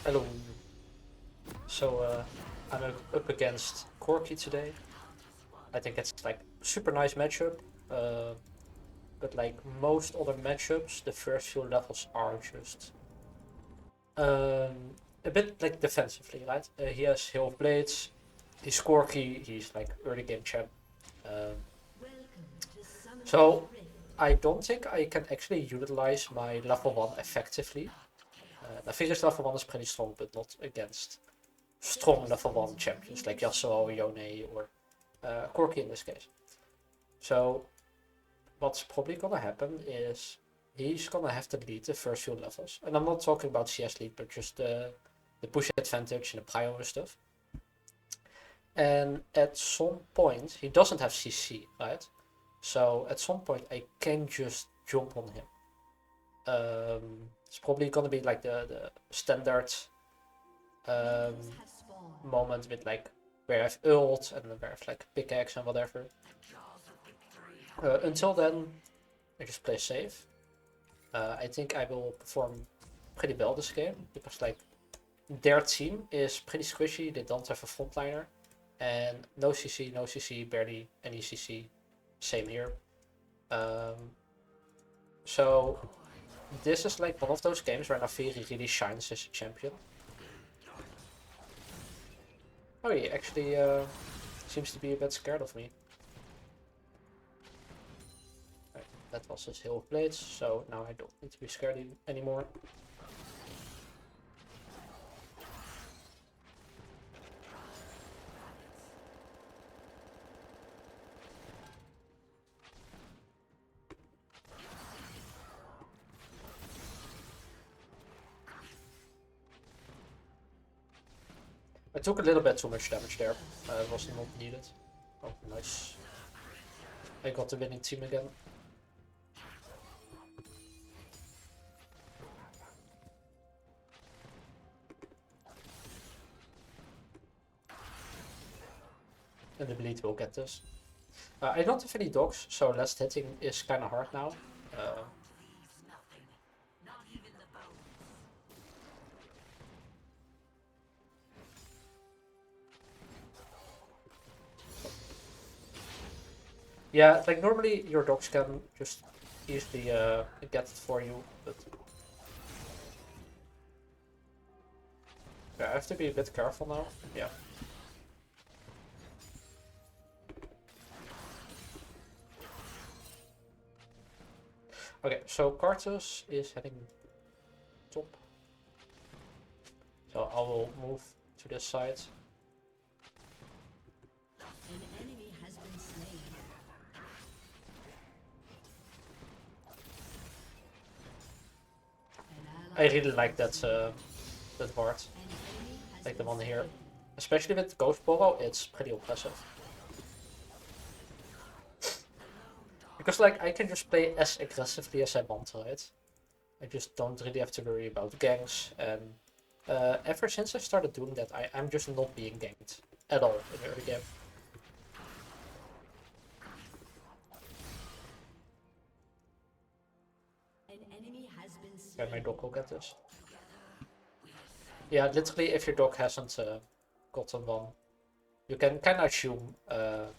Hello. So I'm up against Corky today. I think it's like super nice matchup. Uh, but like most other matchups, the first few levels are just a bit like defensively, right? He has Hill of Blades. He's Corky. He's like early game champ. Um, so I don't think I can actually utilize my level 1 effectively. Naafiri's level 1 is pretty strong, but not against strong level 1 champions like Yasuo, Yone, or Corki in this case. So what's probably gonna happen is he's gonna have to lead the first few levels. And I'm not talking about CS lead, but just the push advantage and the prio and stuff. And at some point, he doesn't have CC, right? So at some point, I can just jump on him. It's probably gonna be like the standard moment with like where I have ult and where I have like pickaxe and whatever. Until then, I just play safe. I think I will perform pretty well this game because like their team is pretty squishy. They don't have a frontliner and no CC, barely any CC. Same here. So this is like one of those games where Naafiri really shines as a champion. Oh, he actually seems to be a bit scared of me. Right, that was his Hill of Blades, so now I don't need to be scared anymore. I took a little bit too much damage there. It was not needed. Oh, nice. I got the winning team again. And the bleed will get this. I don't have any dogs, so last hitting is kind of hard now. Yeah, like normally your dogs can just easily get it for you, but yeah, I have to be a bit careful now. Yeah. Okay, so Karthus is heading top. So I will move to this side. An enemy has been slain. I really like that that ward, like the one here. Especially with Ghost Borrow, it's pretty impressive. Because like I can just play as aggressively as I want, right? I just don't really have to worry about ganks, and ever since I started doing that, I'm just not being ganked at all in the early game. Okay, my dog will get this. Yeah, literally, if your dog hasn't gotten one, you can kind of assume,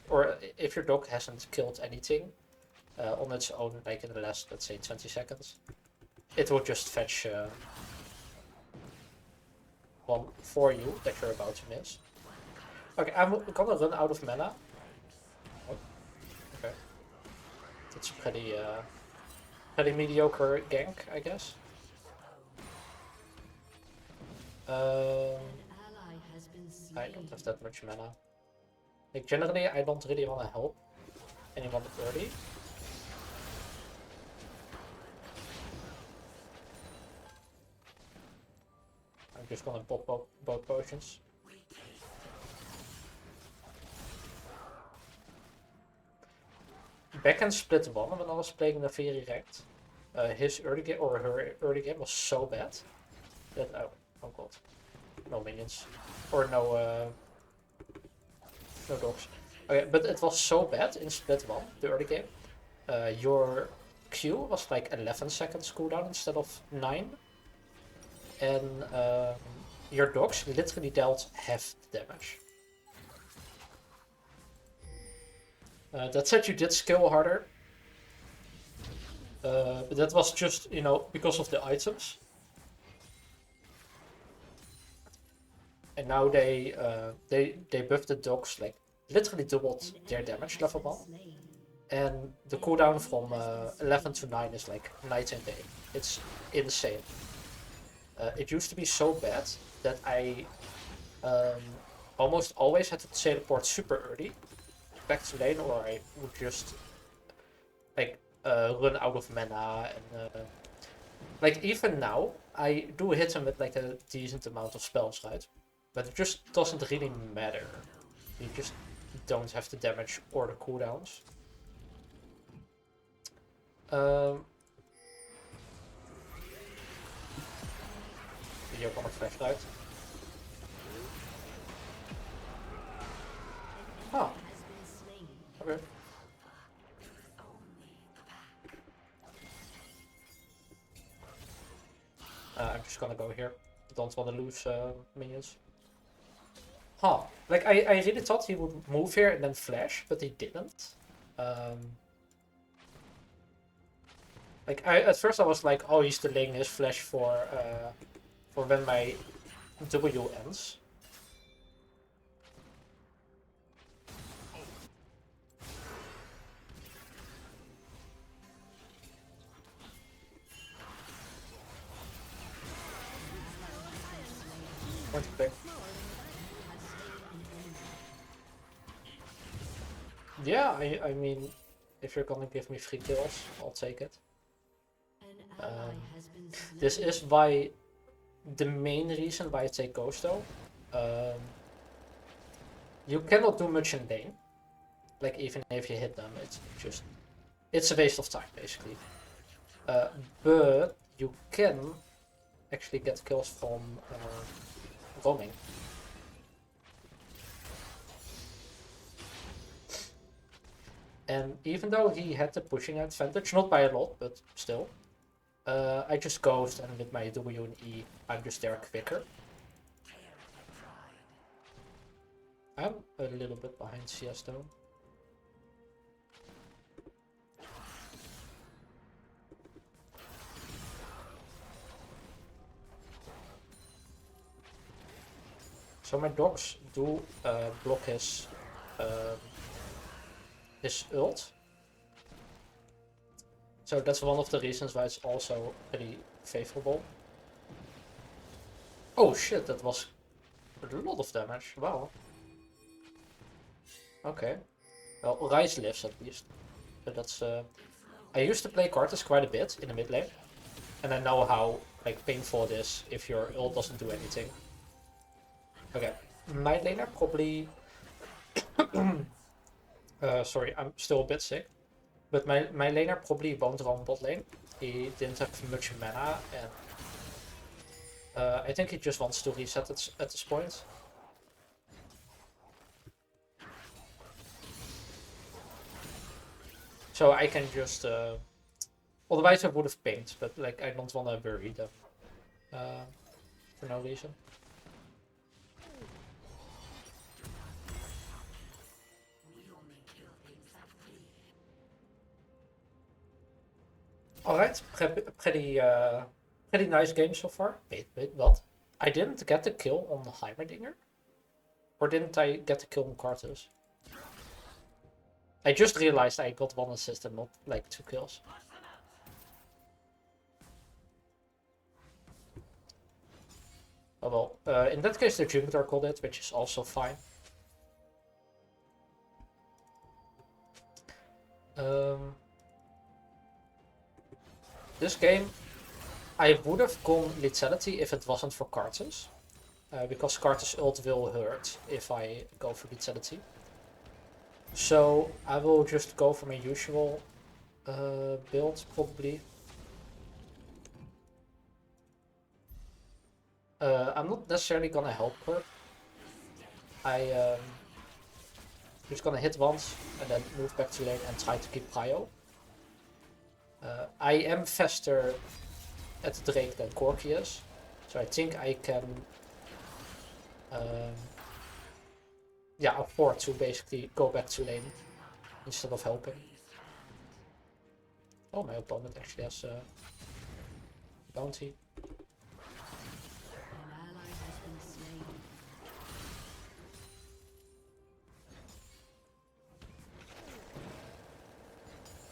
or if your dog hasn't killed anything on its own, like in the last, let's say, 20 seconds, it will just fetch one for you that you're about to miss. Okay, I'm gonna run out of mana. Oh, okay. That's a pretty mediocre gank, I guess. I don't have that much mana. Like generally, I don't really want to help anyone early. I'm just gonna pop both potions. Back in split 1 when I was playing Naafiri ranked, his early game or her early game was so bad that oh god, no minions or no dogs. Okay, but it was so bad in split 1, the early game. Your Q was like 11 seconds cooldown instead of 9, and your dogs literally dealt half the damage. That said, you did scale harder. But that was just, you know, because of the items. And now they buffed the dogs, like, literally doubled their damage level 1. And the cooldown from 11 to 9 is like night and day. It's insane. It used to be so bad that I almost always had to teleport super early back to lane, or I would just like run out of mana. And like even now, I do hit him with like a decent amount of spells, right? But it just doesn't really matter. You just don't have the damage or the cooldowns. Hier kan een flashlight. Ah. Okay. I'm just gonna go here. Don't want to lose minions. Huh. Like, I really thought he would move here and then flash, but he didn't. Like, at first I was like, oh, he's delaying his flash for when my W ends. Point to play. Yeah, I mean, if you're gonna give me 3 kills, I'll take it. This is why the main reason why I take Ghost though. You cannot do much in lane. Like, even if you hit them, it's a waste of time basically. But you can actually get kills from roaming. And even though he had the pushing advantage, not by a lot, but still, I just ghost, and with my W and E, I'm just there quicker. I'm a little bit behind CS though. So my dogs do block his ult. So that's one of the reasons why it's also pretty favorable. Oh shit, that was a lot of damage. Wow. Okay. Well, Ryze lives at least. So that's I used to play Karthus quite a bit in the mid lane. And I know how like painful it is if your ult doesn't do anything. Okay. My laner probably sorry, I'm still a bit sick. But my laner probably won't roam bot lane. He didn't have much mana, and I think he just wants to reset at this point. So I can just... otherwise I would have pinged, but like I don't want to bury them for no reason. Alright, pretty nice game so far. Wait, what? I didn't get the kill on the Heimerdinger? Or didn't I get the kill on Karthus? I just realized I got 1 assist and not like 2 kills. Oh well, in that case the Jupiter called it, which is also fine. This game, I would have gone Lethality if it wasn't for Karthus. Because Karthus ult will hurt if I go for Lethality. So I will just go for my usual build, probably. I'm not necessarily gonna help her. I'm just gonna hit once and then move back to lane and try to keep prio. I am faster at Drake than Corki is, so I think I can yeah, afford to basically go back to lane instead of helping. Oh, my opponent actually has a bounty. An ally has been slain.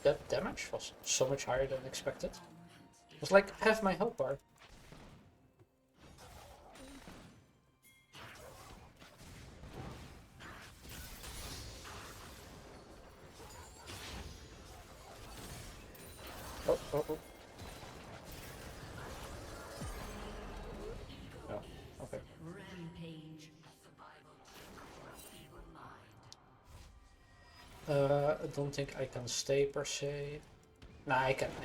That damage was so much higher than expected. It was like half my health bar. Oh, oh, oh. No, okay. Rampage. I don't think I can stay per se. Nah, I can. An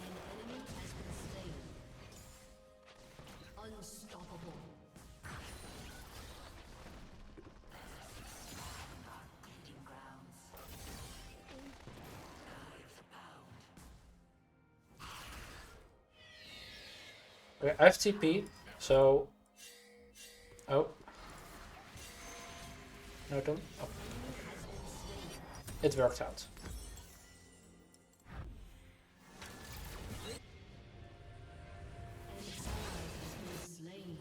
enemy has been slain. Unstoppable. Okay, I have TP, so... Oh. No, don't... Oh. It worked out. An ally has been slain.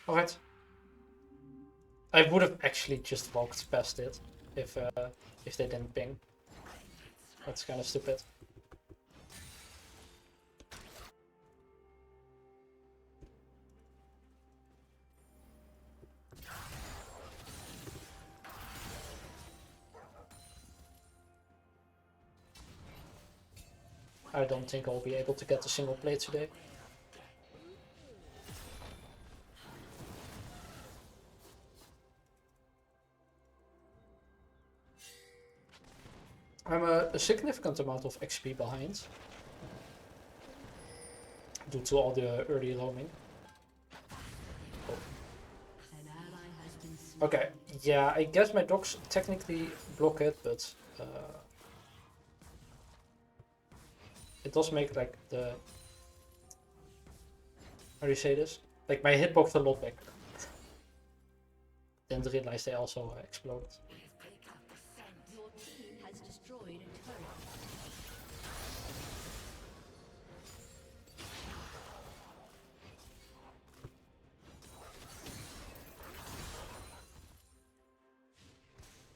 Alright. I would have actually just walked past it if they didn't ping. That's kind of stupid. I don't think I'll be able to get the single play today. I'm a significant amount of XP behind due to all the early roaming. Oh. An ally has been slain. Okay, yeah, I guess my dogs technically block it, but it does make like the... How do you say this? Like my hitbox a lot bigger. Didn't realize they also exploded. Your team has destroyed a turret.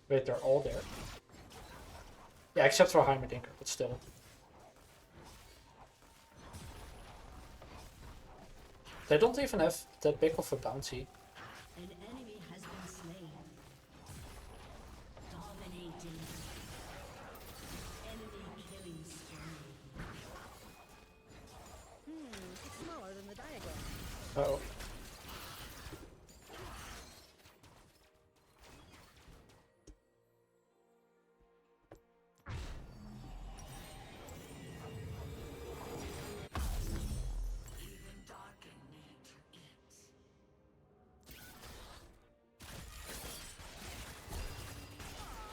Wait, they're all there. Yeah, except for Heimerdinker, but still. They don't even have that big of a bounty. An enemy has been slain. Dominating. Enemy killing spree. It's smaller than the diagram. Uh-oh.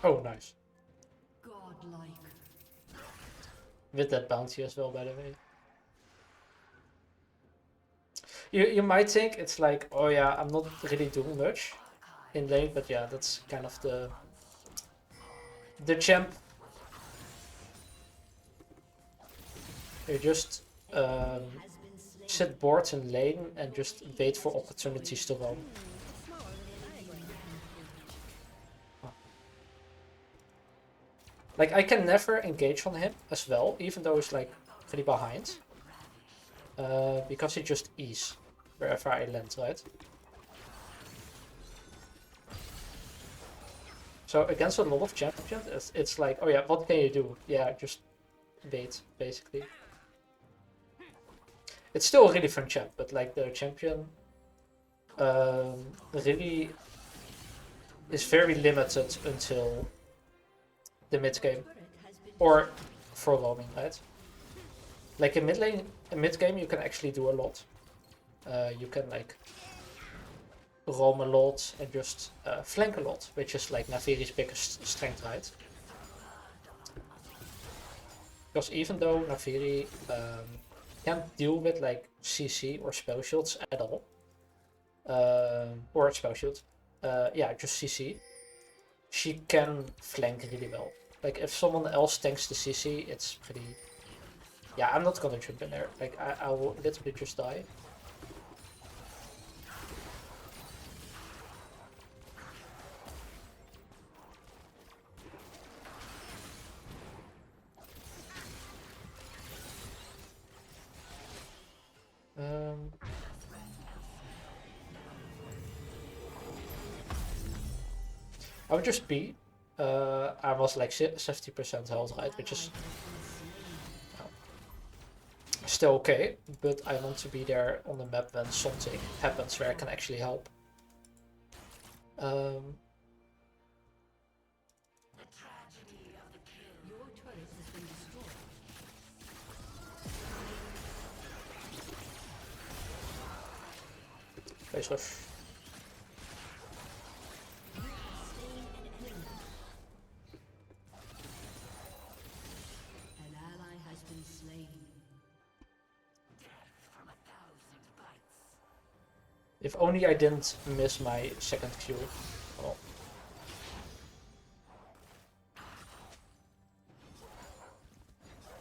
Oh, nice. Godlike. With that bounty as well, by the way. You might think it's like, oh yeah, I'm not really doing much in lane, but yeah, that's kind of the champ. You just Has been slain. sit boards in lane and just wait for opportunities to roam. It's smaller than the diagram. Like I can never engage on him as well, even though he's like pretty behind. Because he just E's wherever I land, right? So against a lot of champions, it's like, oh yeah, what can you do? Yeah, just bait, basically. It's still a really fun champ, but like the champion really is very limited until the mid game. Turret has been Or for roaming, right? Like in mid game you can actually do a lot. You can like roam a lot and just flank a lot, which is like Naafiri's biggest strength, right? Because even though Naafiri can't deal with like CC or spell shields at all, or spell shield, yeah, just CC, she can flank really well. Like if someone else tanks the CC, it's pretty. Yeah, I'm not gonna jump in there. Like I will literally just die. I would just be. I was like 70% health, right? Which is still okay, but I want to be there on the map when something happens where I can actually help. Your turret has been destroyed. Face rush. An ally has been slain. If only I didn't miss my second Q. Oh.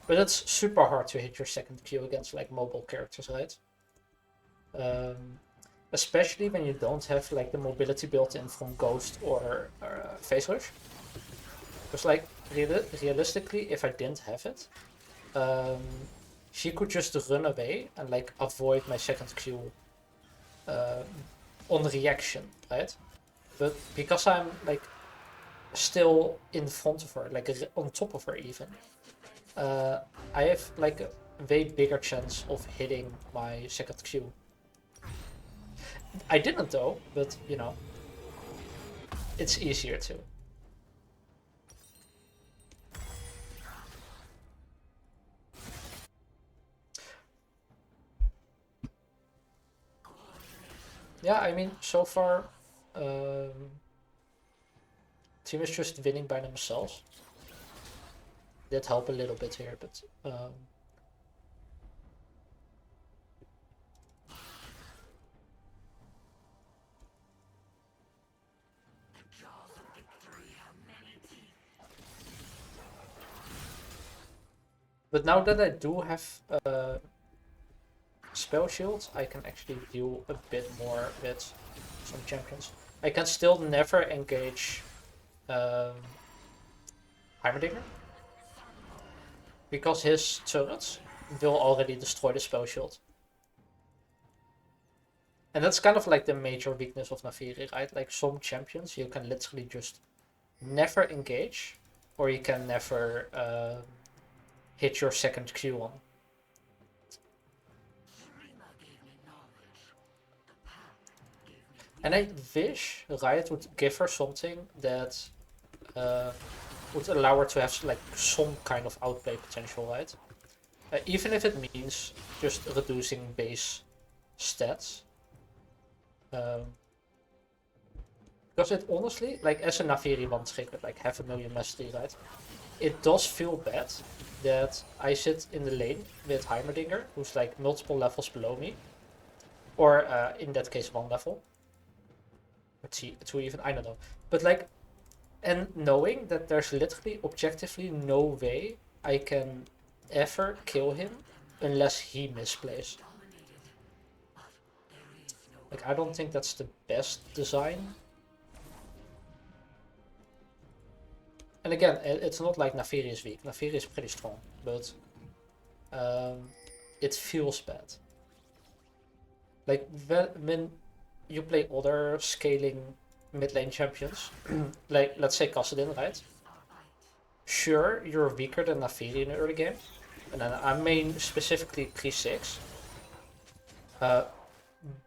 But it's super hard to hit your second Q against like mobile characters, right? Especially when you don't have like the mobility built in from Ghost or Face Rush. Because like realistically, if I didn't have it, she could just run away and like avoid my second Q on reaction, right? But because I'm like still in front of her, like on top of her even, I have like a way bigger chance of hitting my second Q. I didn't though, but you know, it's easier to. Yeah, I mean, so far, team is just winning by themselves. Did help a little bit here, but but now that I do have spell shields, I can actually deal a bit more with some champions. I can still never engage Heimerdinger, because his turrets will already destroy the spell shield. And that's kind of like the major weakness of Naafiri, right? Like some champions you can literally just never engage, or you can never hit your second Q on. And I wish Riot would give her something that would allow her to have like some kind of outplay potential, right? Even if it means just reducing base stats. Because it honestly, like as a Naafiri one trick with like 500,000 mastery, right? It does feel bad that I sit in the lane with Heimerdinger, who's like multiple levels below me. Or in that case, one level. Or two even, I don't know. But like, and knowing that there's literally objectively no way I can ever kill him unless he misplays. Like, I don't think that's the best design. And again, it's not like Naafiri is weak. Naafiri is pretty strong, but it feels bad. Like, when you play other scaling mid lane champions, like, let's say Kassadin, right? Sure, you're weaker than Naafiri in the early game. And then I mean specifically 3-6.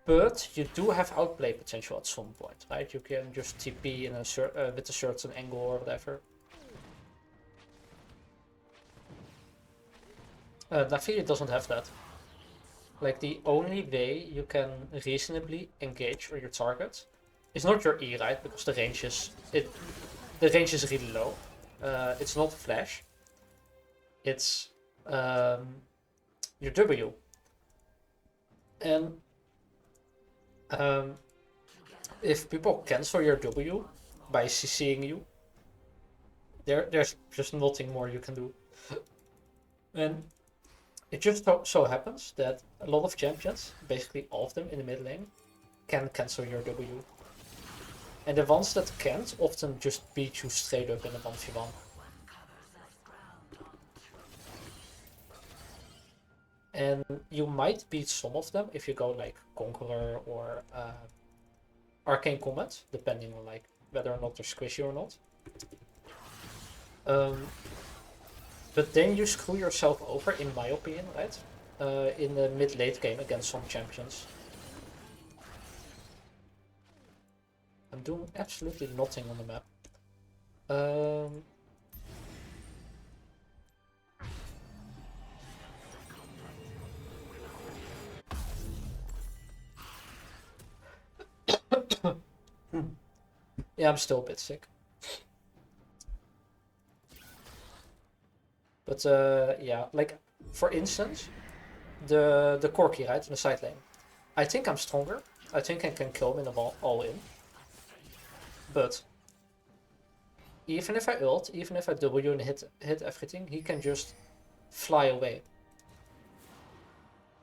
But you do have outplay potential at some point, right? You can just TP in a with a certain angle or whatever. Naafiri doesn't have that. like the only way you can reasonably engage with your target is not your E, right? Because the range is really low. It's not flash. It's your W. And if people cancel your W by CCing you, there's just nothing more you can do. And it just so happens that a lot of champions, basically all of them in the mid lane, can cancel your W. And the ones that can't often just beat you straight up in a 1v1. And you might beat some of them if you go like Conqueror or Arcane Combat, depending on like whether or not they're squishy or not. But then you screw yourself over, in my opinion, right? In the mid-late game against some champions. I'm doing absolutely nothing on the map. Yeah, I'm still a bit sick. But yeah, like for instance, the Corki, right, in the side lane. I think I'm stronger. I think I can kill him in the all in. But even if I ult, even if I W and hit everything, he can just fly away.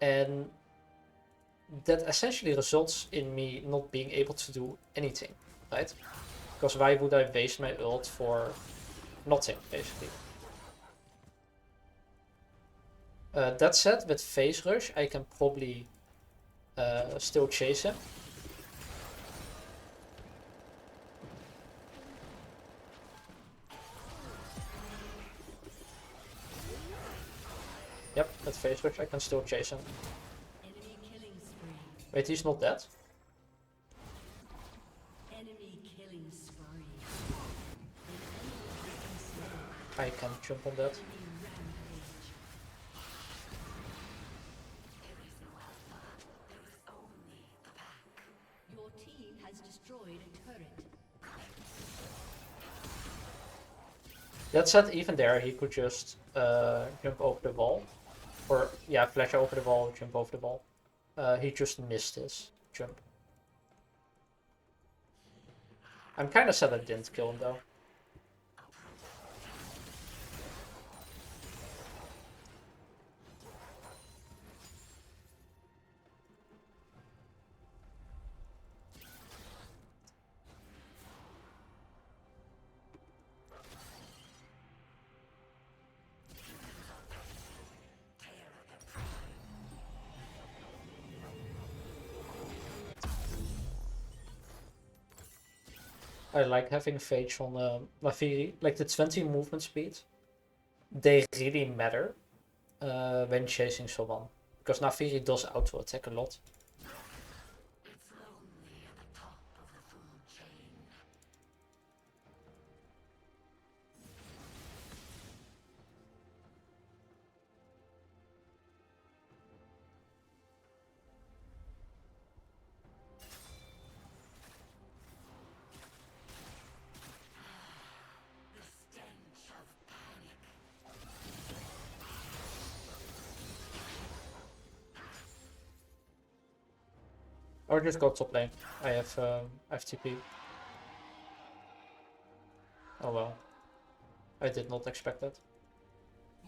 And that essentially results in me not being able to do anything, right? Because why would I waste my ult for nothing, basically? That said, with Phase Rush, I can probably still chase him. Yep, with Phase Rush I can still chase him. Wait, he's not dead? I can jump on that. Your team has destroyed a turret. That said, even there he could just jump over the wall. Or, yeah, flash over the wall, jump over the wall. He just missed his jump. I'm kinda sad I didn't kill him though. I like having Phage on Naafiri. Like the 20 movement speed, they really matter when chasing someone. Because Naafiri does auto attack a lot. Or just go top lane. I have TP. Oh well. I did not expect that.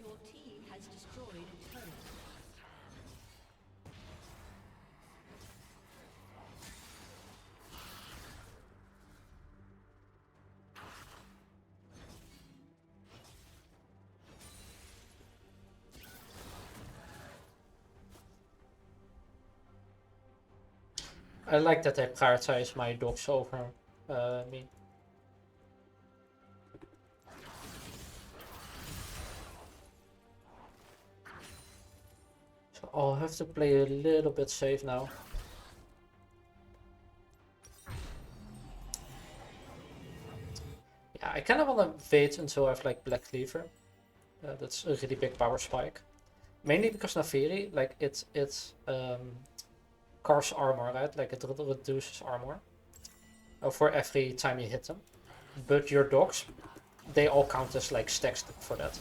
Your team has destroyed a turret. I like that they prioritize my dogs over me. So I'll have to play a little bit safe now. Yeah, I kind of want to wait until I have like Black Cleaver. That's a really big power spike. Mainly because Naafiri, like it carves armor, right? Like it reduces armor for every time you hit them. But your dogs, they all count as like stacks for that.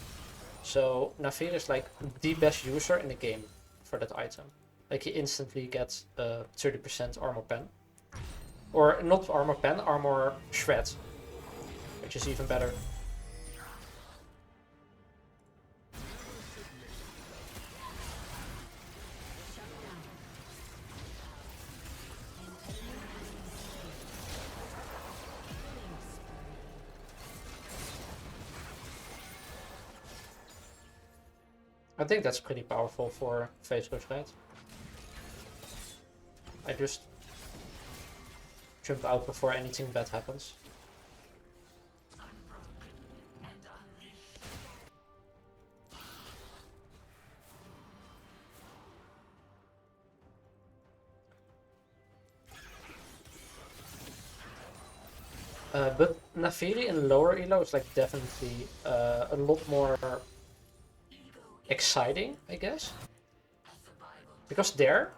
So Naafiri is like the best user in the game for that item. Like he instantly gets 30% armor pen. Or not armor pen, armor shred. Which is even better. I think that's pretty powerful for phase rush, right? I just jump out before anything bad happens. But Naafiri in lower elo is like definitely a lot more exciting, I guess. Because there,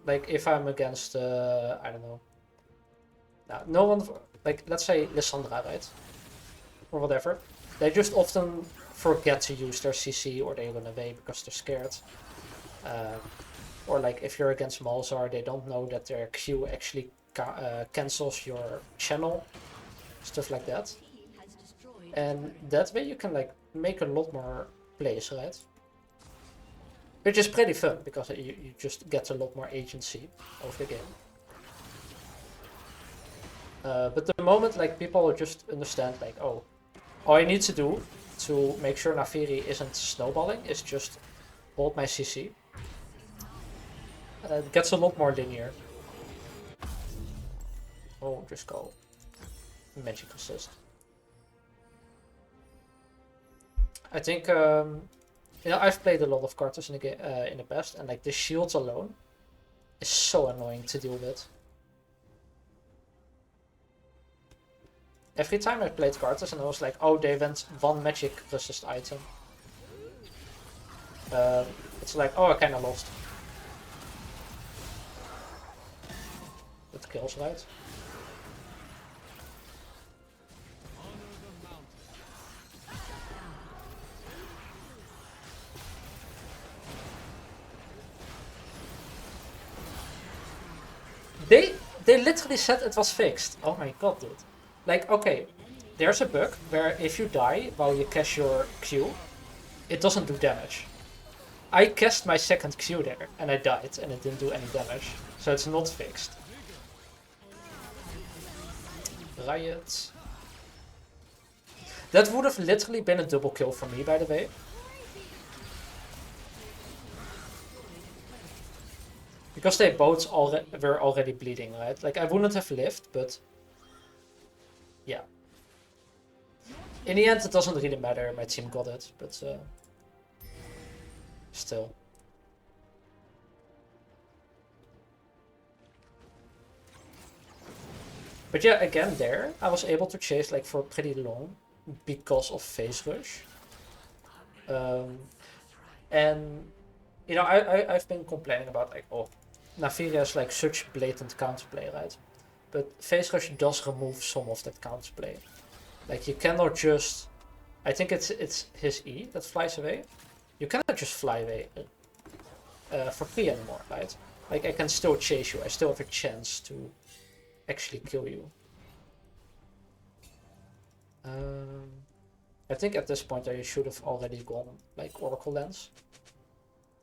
like if I'm against, I don't know, no one, like let's say Lissandra, right? Or whatever. They just often forget to use their CC or they run away because they're scared. Or like if you're against Malzar, they don't know that their Q actually cancels your channel. Stuff like that. And that way you can like make a lot more plays, right? Which is pretty fun because you just get a lot more agency of the game. But the moment like people just understand like, oh, all I need to do to make sure Naafiri isn't snowballing is just hold my CC. It gets a lot more linear. Oh, just go. Magic assist. I think you know, I've played a lot of cards in the game in the past, and like the shields alone is so annoying to deal with. Every time I played cards and I was like, oh, they went one magic resist item. It's like, oh, I kinda lost. It kills, right? They literally said it was fixed. Oh my god, dude. Like, okay, there's a bug where if you die while you cast your Q, it doesn't do damage. I cast my second Q there and I died and it didn't do any damage. So it's not fixed. Riot. That would have literally been a double kill for me, by the way. Because they both were already bleeding, right? Like, I wouldn't have lived, but... yeah. In the end, it doesn't really matter. My team got it, but... still. But yeah, again there, I was able to chase like for pretty long because of phase rush. And you know, I've been complaining about like, oh, Naafiri has like such blatant counterplay, right? But phase rush does remove some of that counterplay. Like you cannot just, I think it's his E that flies away. You cannot just fly away for free anymore, right? Like I can still chase you. I still have a chance to actually kill you. I think at this point I should have already gone like Oracle Lens.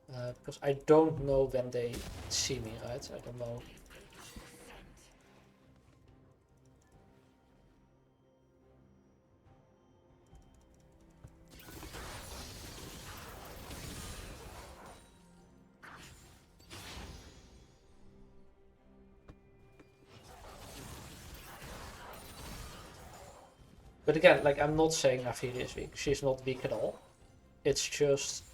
Because I don't know when they see me, right? I don't know. But again, like I'm not saying Naafiri is weak. She's not weak at all. It's just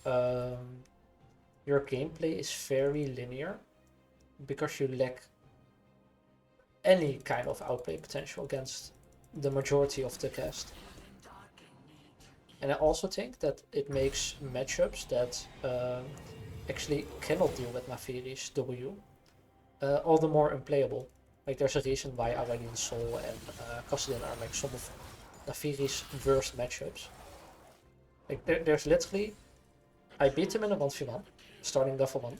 your gameplay is very linear because you lack any kind of outplay potential against the majority of the cast. And I also think that it makes matchups that actually cannot deal with Naafiri's W all the more unplayable. Like there's a reason why Aurelion Sol and Kassadin are like some of Naafiri's worst matchups. Like there's literally, I beat him in a 1v1, starting level 1.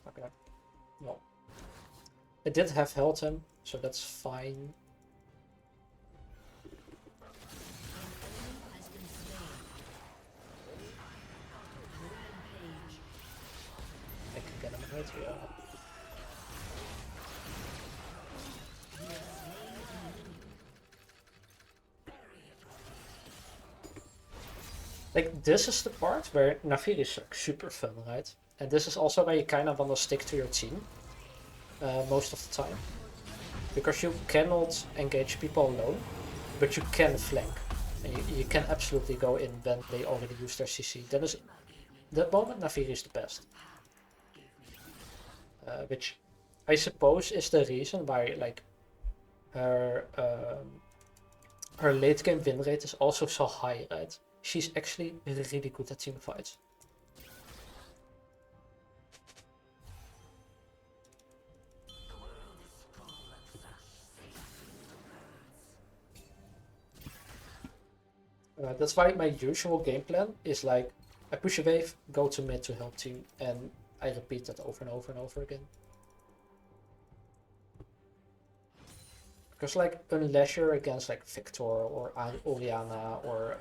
Okay, well, I did have held him, so that's fine. I can get him right here. Like this is the part where Naafiri is like super fun, right? And this is also where you kind of want to stick to your team most of the time. Because you cannot engage people alone, but you can flank. And you can absolutely go in when they already use their CC. That moment Naafiri is the best. Which I suppose is the reason why like her late game win rate is also so high, right? She's actually really good at team fights. That's why my usual game plan is like, I push a wave, go to mid to help team, and I repeat that over and over and over again. Because like, unless you're against like Victor or Oriana or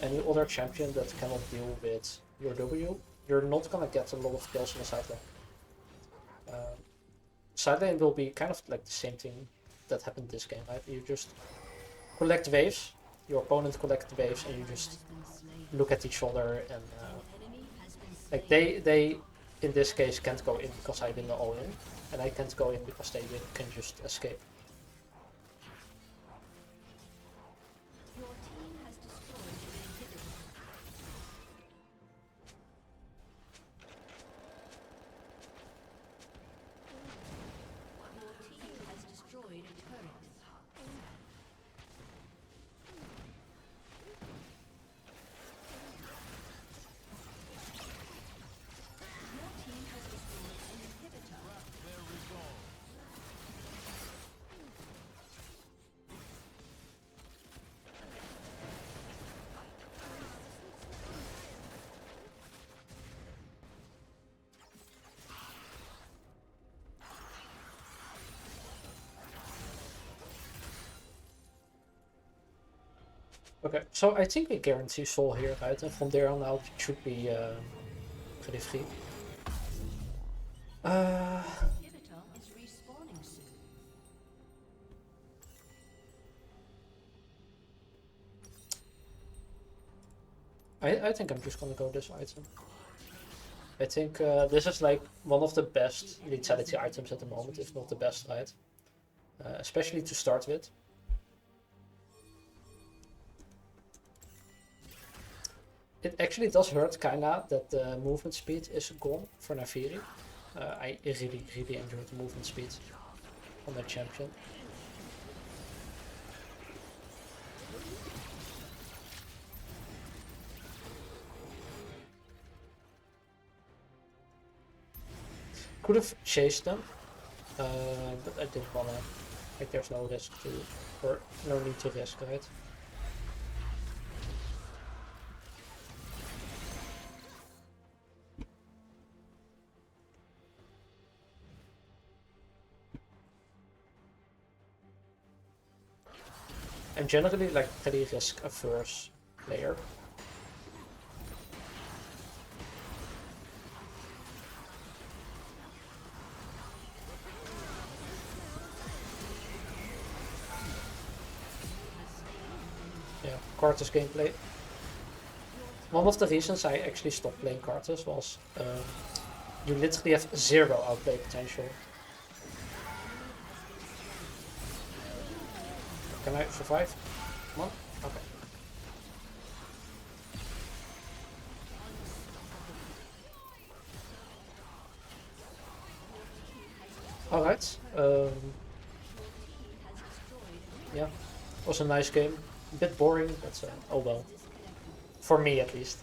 any other champion that cannot deal with your W, you're not gonna get a lot of kills in the side lane. Side lane will be kind of like the same thing that happened this game, right? You just collect waves, your opponent collect waves, and you just look at each other and like they in this case can't go in because I win the all in, and I can't go in because they can just escape. Your team has destroyed an inhibitor. Your team has destroyed a turret. Your team has destroyed an inhibitor. Okay, so I think we guarantee Sol here, right? And from there on out it should be pretty free. Inhibitor is respawning soon. I think I'm just gonna go this item. I think this is like one of the best lethality items at the moment, if not the best, right? Especially to start with. It actually does hurt kinda that the movement speed is gone for Naafiri. I really enjoyed the movement speed on that champion. Could have chased them, but I didn't wanna. Like, there's no risk to, or no need to risk, right? I'm generally like pretty risk averse player. Yeah, Karthus gameplay. One of the reasons I actually stopped playing Karthus was you literally have zero outplay potential. Can I survive? Come on. Okay. Alright. Yeah, was a nice game. A bit boring, but oh well. For me at least.